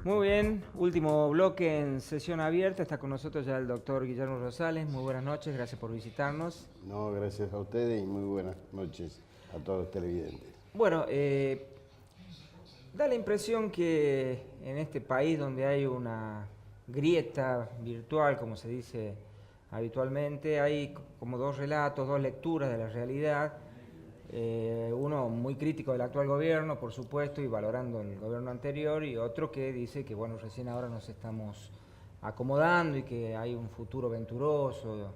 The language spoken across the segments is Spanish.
Muy bien, último bloque en sesión abierta. Está con nosotros ya el doctor Guillermo Rosales. Muy buenas noches, gracias por visitarnos. No, gracias a ustedes y muy buenas noches a todos los televidentes. Bueno, da la impresión que en este país donde hay una grieta virtual, como se dice habitualmente, hay como dos relatos, dos lecturas de la realidad. Uno muy crítico del actual gobierno, por supuesto, y valorando el gobierno anterior, y otro que dice que bueno, recién ahora nos estamos acomodando y que hay un futuro venturoso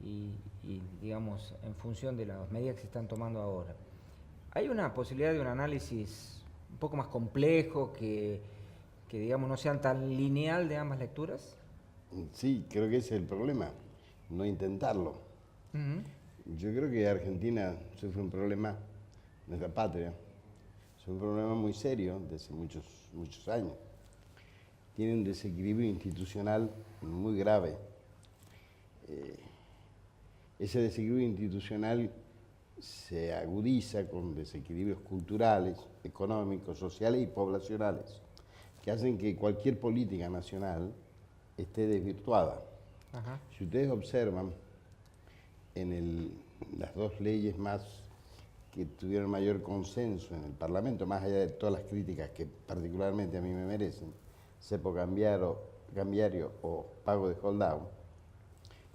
y digamos en función de las medidas que se están tomando ahora. Hay una posibilidad de un análisis un poco más complejo que digamos no sean tan lineal de ambas lecturas. Sí, creo que ese es el problema, no intentarlo. Ujú. Yo creo que Argentina sufre un problema, nuestra patria, es un problema muy serio desde muchos años. Tiene un desequilibrio institucional muy grave. Ese desequilibrio institucional se agudiza con desequilibrios culturales, económicos, sociales y poblacionales, que hacen que cualquier política nacional esté desvirtuada. Ajá. Si ustedes observan, las dos leyes más que tuvieron mayor consenso en el Parlamento, más allá de todas las críticas que particularmente a mí me merecen, cepo cambiario o pago de hold-out,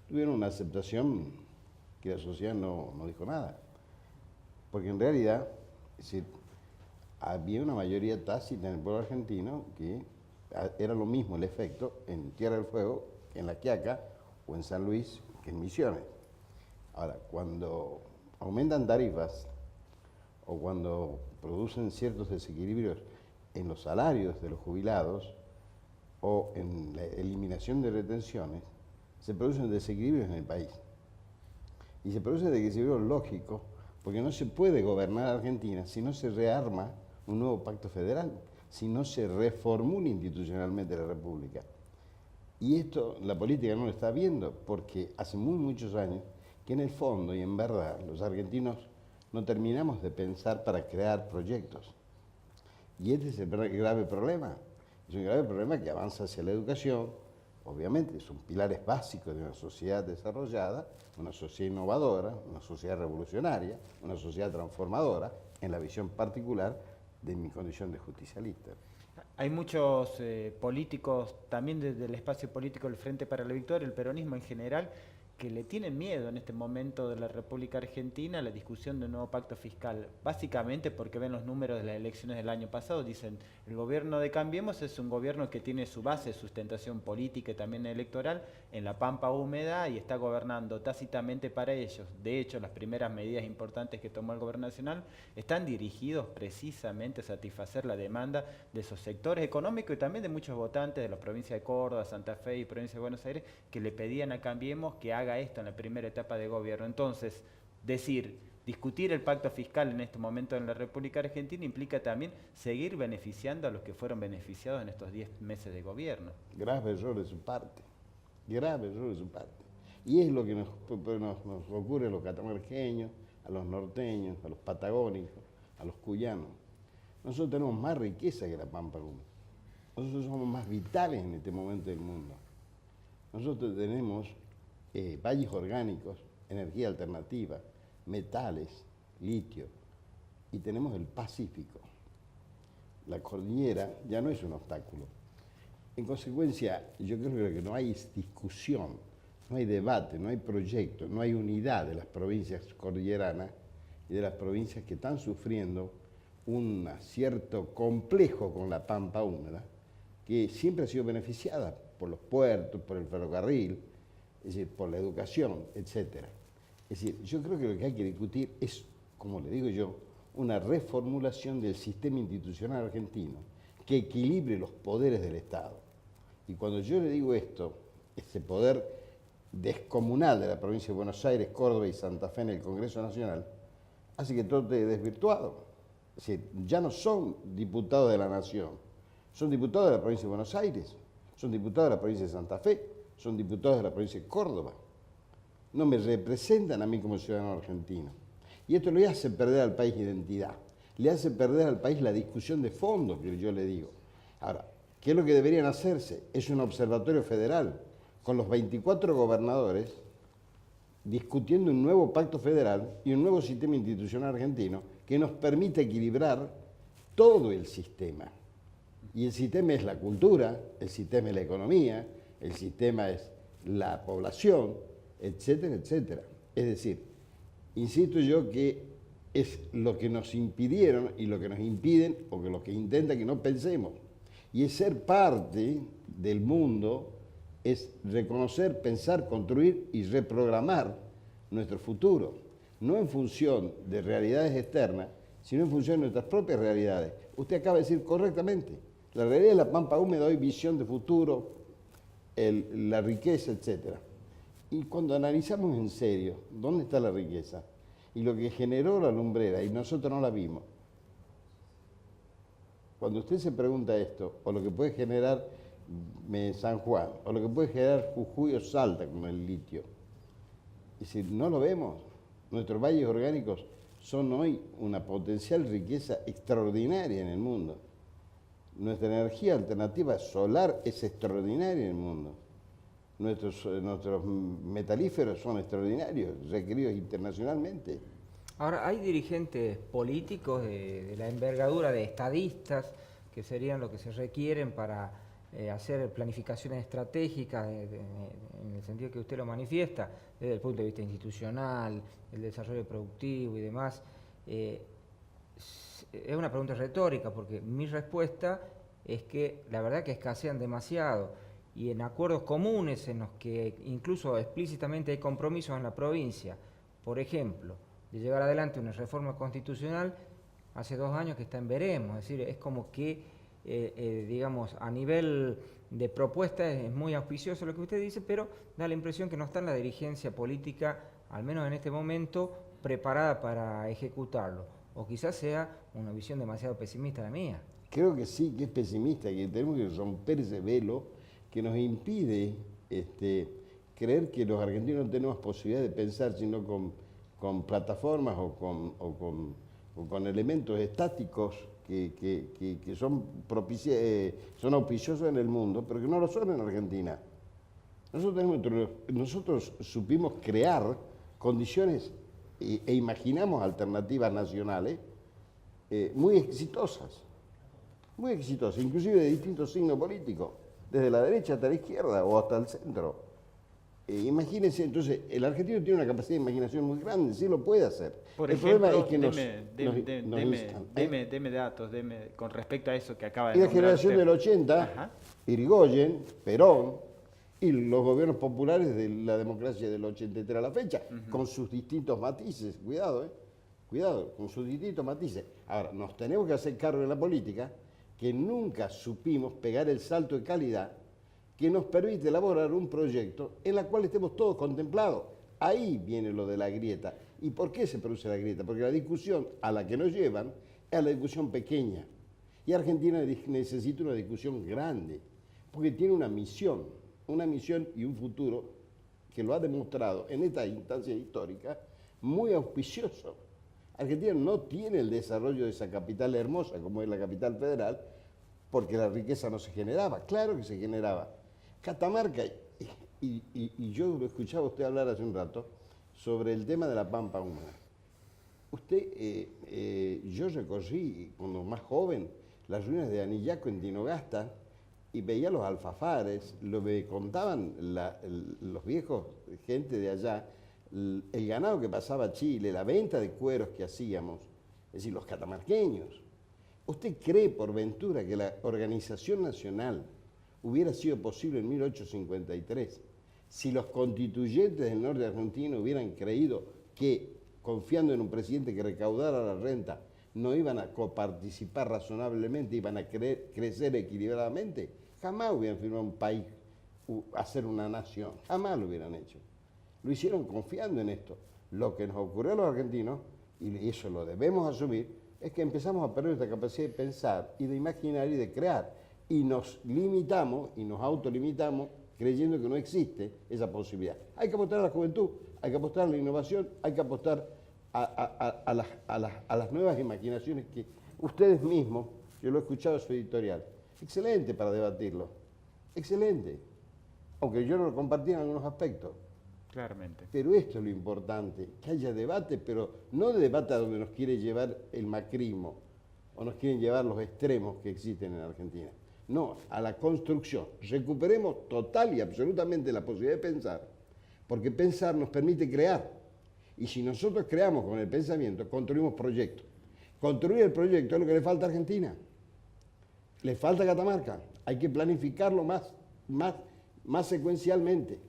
tuvieron una aceptación que la sociedad no dijo nada. Porque en realidad, es decir, había una mayoría tácita en el pueblo argentino que era lo mismo el efecto en Tierra del Fuego, en La Quiaca o en San Luis que en Misiones. Ahora, cuando aumentan tarifas o cuando producen ciertos desequilibrios en los salarios de los jubilados o en la eliminación de retenciones, se producen desequilibrios en el país. Y se produce desequilibrio lógico, porque no se puede gobernar Argentina si no se rearma un nuevo pacto federal, si no se reformula institucionalmente la República. Y esto la política no lo está viendo, porque hace muchos años que en el fondo y en verdad los argentinos no terminamos de pensar para crear proyectos. Y este es el grave problema. Es un grave problema que avanza hacia la educación, obviamente son pilares básicos de una sociedad desarrollada, una sociedad innovadora, una sociedad revolucionaria, una sociedad transformadora, en la visión particular de mi condición de justicialista. Hay muchos políticos, también desde el espacio político del Frente para la Victoria, el peronismo en general, que le tienen miedo en este momento de la República Argentina a la discusión de un nuevo pacto fiscal. Básicamente porque ven los números de las elecciones del año pasado, dicen, el gobierno de Cambiemos es un gobierno que tiene su base, sustentación política y también electoral en la Pampa húmeda y está gobernando tácitamente para ellos. De hecho, las primeras medidas importantes que tomó el gobierno nacional están dirigidos precisamente a satisfacer la demanda de esos sectores económicos y también de muchos votantes de las provincias de Córdoba, Santa Fe y provincia de Buenos Aires que le pedían a Cambiemos que haga esto en la primera etapa de gobierno. Entonces, discutir el pacto fiscal en este momento en la República Argentina implica también seguir beneficiando a los que fueron beneficiados en estos 10 meses de gobierno. Grave error de su parte, grave error de su parte. Y es lo que nos ocurre a los catamarqueños, a los norteños, a los patagónicos, a los cuyanos. Nosotros tenemos más riqueza que la Pampa húmeda. Nosotros somos más vitales en este momento del mundo. Nosotros tenemos valles orgánicos, energía alternativa, metales, litio, y tenemos el Pacífico. La cordillera ya no es un obstáculo. En consecuencia, yo creo que no hay discusión, no hay debate, no hay proyecto, no hay unidad de las provincias cordilleranas y de las provincias que están sufriendo un cierto complejo con la Pampa húmeda, que siempre ha sido beneficiada por los puertos, por el ferrocarril, es decir, por la educación, etc. Es decir, yo creo que lo que hay que discutir es, como le digo yo, una reformulación del sistema institucional argentino que equilibre los poderes del Estado. Y cuando yo le digo esto, ese poder descomunal de la provincia de Buenos Aires, Córdoba y Santa Fe en el Congreso Nacional, hace que todo esté desvirtuado. Es decir, ya no son diputados de la Nación, son diputados de la provincia de Buenos Aires, son diputados de la provincia de Santa Fe, son diputados de la provincia de Córdoba. No me representan a mí como ciudadano argentino. Y esto le hace perder al país identidad, le hace perder al país la discusión de fondo que yo le digo. Ahora, ¿Qué es lo que deberían hacerse? Es un observatorio federal con los 24 gobernadores discutiendo un nuevo pacto federal y un nuevo sistema institucional argentino que nos permita equilibrar todo el sistema. Y el sistema es la cultura, el sistema es la economía, el sistema es la población, etcétera, etcétera. Es decir, insisto yo que es lo que nos impidieron y lo que nos impiden o que lo que intenta que no pensemos. Y es ser parte del mundo, es reconocer, pensar, construir y reprogramar nuestro futuro, no en función de realidades externas, sino en función de nuestras propias realidades. Usted acaba de decir correctamente, la realidad de la pampa húmeda hoy, visión de futuro, la riqueza, etc. Y cuando analizamos en serio dónde está la riqueza y lo que generó la lumbrera y nosotros no la vimos, cuando usted se pregunta esto, o lo que puede generar San Juan, o lo que puede generar Jujuy o Salta con el litio, y si no lo vemos, nuestros valles orgánicos son hoy una potencial riqueza extraordinaria en el mundo. Nuestra energía alternativa solar es extraordinaria en el mundo. Nuestros metalíferos son extraordinarios, requeridos internacionalmente. Ahora, hay dirigentes políticos de la envergadura de estadistas, que serían lo que se requieren para hacer planificaciones estratégicas, en el sentido que usted lo manifiesta, desde el punto de vista institucional, el desarrollo productivo y demás. Es una pregunta retórica, porque mi respuesta es que la verdad que escasean demasiado, y en acuerdos comunes en los que incluso explícitamente hay compromisos en la provincia, por ejemplo, de llevar adelante una reforma constitucional, hace 2 años que está en veremos. Es decir, es como que, digamos, a nivel de propuesta es muy auspicioso lo que usted dice, pero da la impresión que no está en la dirigencia política, al menos en este momento, preparada para ejecutarlo. O quizás sea una visión demasiado pesimista la mía. Creo que sí, que es pesimista, que tenemos que romper ese velo que nos impide creer que los argentinos no tenemos posibilidad de pensar sino con plataformas o con elementos estáticos que son auspiciosos en el mundo, pero que no lo son en Argentina. Nosotros supimos crear condiciones e imaginamos alternativas nacionales muy exitosas, inclusive de distintos signos políticos, desde la derecha hasta la izquierda o hasta el centro. Imagínense, entonces, el argentino tiene una capacidad de imaginación muy grande, sí lo puede hacer. Por el ejemplo, problema es que deme datos, con respecto a eso que acaba de y la nombrar generación usted. del 80, Ajá. Irigoyen, Perón y los gobiernos populares de la democracia del 83 a la fecha, con sus distintos matices, cuidado, con sus distintos matices. Ahora, nos tenemos que hacer cargo de la política que nunca supimos pegar el salto de calidad que nos permite elaborar un proyecto en el cual estemos todos contemplados. Ahí viene lo de la grieta. ¿Y por qué se produce la grieta? Porque la discusión a la que nos llevan es la discusión pequeña. Y Argentina necesita una discusión grande, porque tiene una misión y un futuro que lo ha demostrado en esta instancia histórica muy auspicioso. Argentina no tiene el desarrollo de esa capital hermosa como es la capital federal, porque la riqueza no se generaba. Claro que se generaba. Catamarca, y yo lo escuchaba usted hablar hace un rato sobre el tema de la pampa húmeda. Yo recorrí cuando más joven las ruinas de Anillaco en Tinogasta y veía los alfafares, lo que contaban los viejos, gente de allá, el ganado que pasaba a Chile, la venta de cueros que hacíamos, es decir, los catamarqueños. ¿Usted cree por ventura que la organización nacional hubiera sido posible en 1853 si los constituyentes del norte argentino hubieran creído que, confiando en un presidente que recaudara la renta, no iban a coparticipar razonablemente, iban a crecer equilibradamente? Jamás hubieran firmado un país, hacer una nación, jamás lo hubieran hecho. Lo hicieron confiando en esto. Lo que nos ocurrió a los argentinos, y eso lo debemos asumir, es que empezamos a perder nuestra capacidad de pensar y de imaginar y de crear. Y nos limitamos y nos autolimitamos creyendo que no existe esa posibilidad. Hay que apostar a la juventud, hay que apostar a la innovación, hay que apostar a las nuevas imaginaciones que ustedes mismos, yo lo he escuchado en su editorial, excelente para debatirlo, excelente, aunque yo no lo compartía en algunos aspectos. Claramente. Pero esto es lo importante, que haya debate, pero no de debate a donde nos quiere llevar el macrismo o nos quieren llevar los extremos que existen en Argentina. No, a la construcción. Recuperemos total y absolutamente la posibilidad de pensar, porque pensar nos permite crear. Y si nosotros creamos con el pensamiento, construimos proyectos. Construir el proyecto es lo que le falta a Argentina. Le falta a Catamarca. Hay que planificarlo más secuencialmente.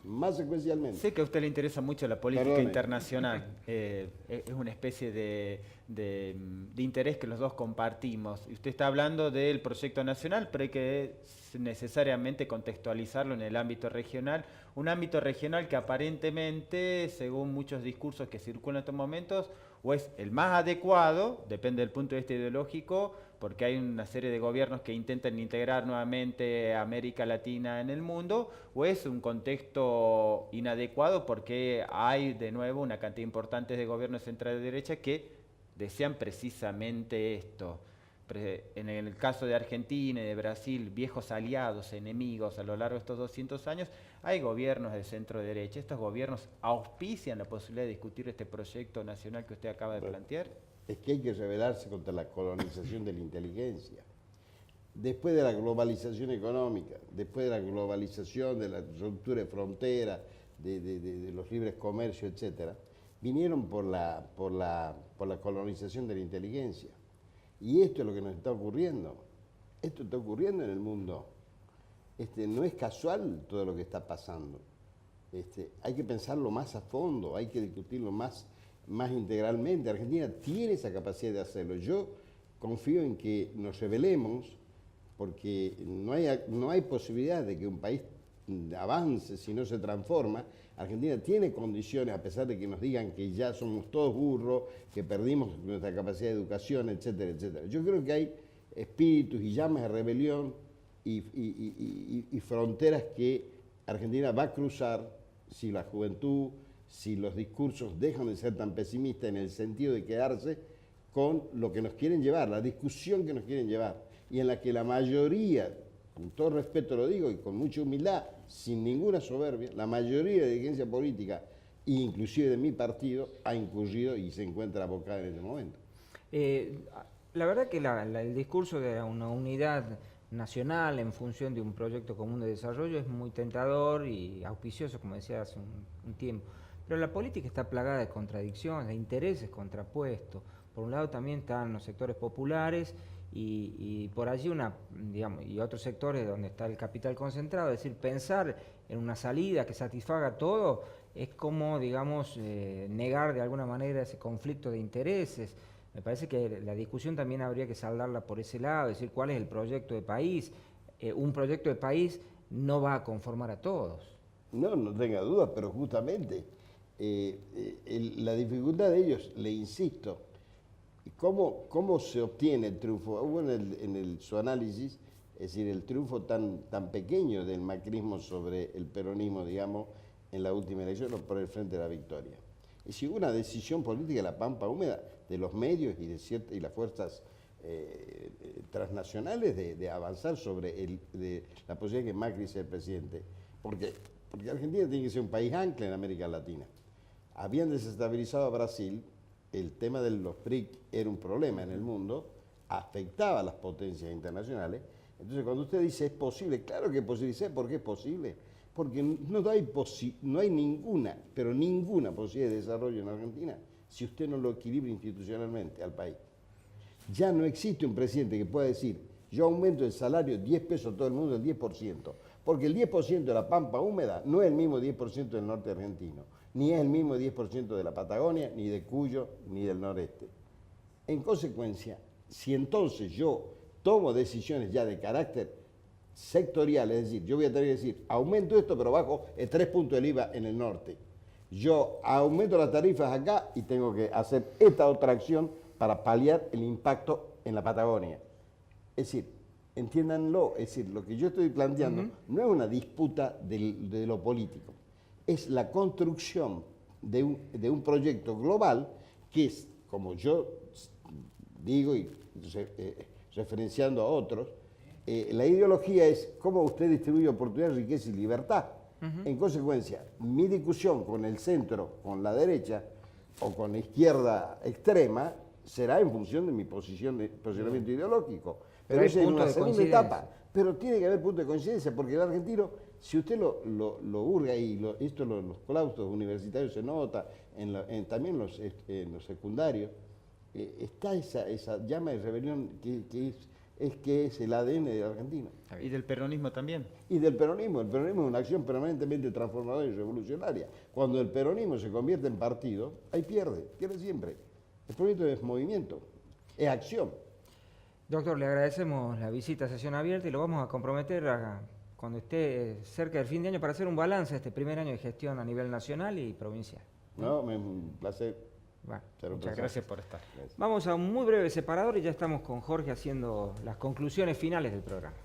Más secuencialmente. Sé que a usted le interesa mucho la política Perdone. internacional. Es una especie de interés que los dos compartimos. Y usted está hablando del proyecto nacional, pero hay que necesariamente contextualizarlo en el ámbito regional. Un ámbito regional que aparentemente, según muchos discursos que circulan en estos momentos, o es el más adecuado, depende del punto de vista ideológico, porque hay una serie de gobiernos que intentan integrar nuevamente a América Latina en el mundo, o es un contexto inadecuado porque hay de nuevo una cantidad importante de gobiernos central y derecha que desean precisamente esto. En el caso de Argentina y de Brasil, viejos aliados, enemigos a lo largo de estos 200 años, hay gobiernos de centro derecha. Estos gobiernos auspician la posibilidad de discutir este proyecto nacional que usted acaba de plantear. Es que hay que rebelarse contra la colonización de la inteligencia. Después de la globalización económica, después de la globalización de la ruptura de fronteras, de los libres comercios, etc., vinieron por la colonización de la inteligencia. Y esto es lo que nos está ocurriendo. Esto está ocurriendo en el mundo. No es casual todo lo que está pasando. Hay que pensarlo más a fondo, hay que discutirlo más integralmente. Argentina tiene esa capacidad de hacerlo. Yo confío en que nos rebelemos, porque no hay posibilidad de que un país avance si no se transforma. Argentina tiene condiciones, a pesar de que nos digan que ya somos todos burros, que perdimos nuestra capacidad de educación, etcétera, etcétera. Yo creo que hay espíritus y llamas de rebelión y fronteras que Argentina va a cruzar si la juventud, si los discursos dejan de ser tan pesimistas en el sentido de quedarse con lo que nos quieren llevar, la discusión que nos quieren llevar, y en la que la mayoría, con todo respeto lo digo y con mucha humildad, sin ninguna soberbia, la mayoría de la dirigencia política, inclusive de mi partido, ha incurrido y se encuentra abocada en este momento. La verdad que el discurso de una unidad nacional en función de un proyecto común de desarrollo es muy tentador y auspicioso, como decía hace un tiempo. Pero la política está plagada de contradicciones, de intereses contrapuestos. Por un lado también están los sectores populares y por allí y otros sectores donde está el capital concentrado. Es decir, pensar en una salida que satisfaga todo es como, negar de alguna manera ese conflicto de intereses. Me parece que la discusión también habría que saldarla por ese lado, decir cuál es el proyecto de país. Un proyecto de país no va a conformar a todos. No tenga dudas, pero justamente la dificultad de ellos, le insisto, ¿cómo se obtiene el triunfo? Hubo en su análisis, es decir, el triunfo tan pequeño del macrismo sobre el peronismo, digamos, en la última elección, por el Frente de la Victoria. Es decir, hubo una decisión política de la Pampa Húmeda, de los medios y las fuerzas transnacionales de avanzar sobre la posibilidad de que Macri sea el presidente. Porque Argentina tiene que ser un país ancla en América Latina. Habían desestabilizado a Brasil, el tema de los BRIC era un problema en el mundo, afectaba a las potencias internacionales. Entonces, cuando usted dice es posible, claro que es posible. ¿Sabe por qué es posible? Porque no hay ninguna posibilidad de desarrollo en Argentina si usted no lo equilibra institucionalmente al país. Ya no existe un presidente que pueda decir, yo aumento el salario 10 pesos a todo el mundo, el 10%, porque el 10% de la Pampa Húmeda no es el mismo 10% del norte argentino, ni es el mismo 10% de la Patagonia, ni de Cuyo, ni del noreste. En consecuencia, si entonces yo tomo decisiones ya de carácter sectorial, es decir, yo voy a tener que decir, aumento esto, pero bajo el 3 puntos del IVA en el norte. Yo aumento las tarifas acá y tengo que hacer esta otra acción para paliar el impacto en la Patagonia. Es decir, entiéndanlo, es decir, lo que yo estoy planteando no es una disputa de lo político, es la construcción de un proyecto global que es, como yo digo y referenciando a otros, La ideología es cómo usted distribuye oportunidades, riqueza y libertad. En consecuencia, mi discusión con el centro, con la derecha o con la izquierda extrema será en función de mi posicionamiento ideológico. Pero hay esa es puntos una de segunda coincidencia. etapa. Pero tiene que haber punto de coincidencia, porque el argentino, si usted lo hurga y esto en los claustros universitarios se nota, también en los secundarios, está esa llama de rebelión que es el ADN del argentino. Y del peronismo también. Y del peronismo. El peronismo es una acción permanentemente transformadora y revolucionaria. Cuando el peronismo se convierte en partido, ahí pierde siempre. El proyecto es movimiento, es acción. Doctor, le agradecemos la visita a Sesión Abierta y lo vamos a comprometer cuando esté cerca del fin de año para hacer un balance de este primer año de gestión a nivel nacional y provincial. No, es un placer. Bueno, Será un Muchas placer. gracias por estar. Gracias. vamos a un muy breve separador y ya estamos con Jorge haciendo las conclusiones finales del programa.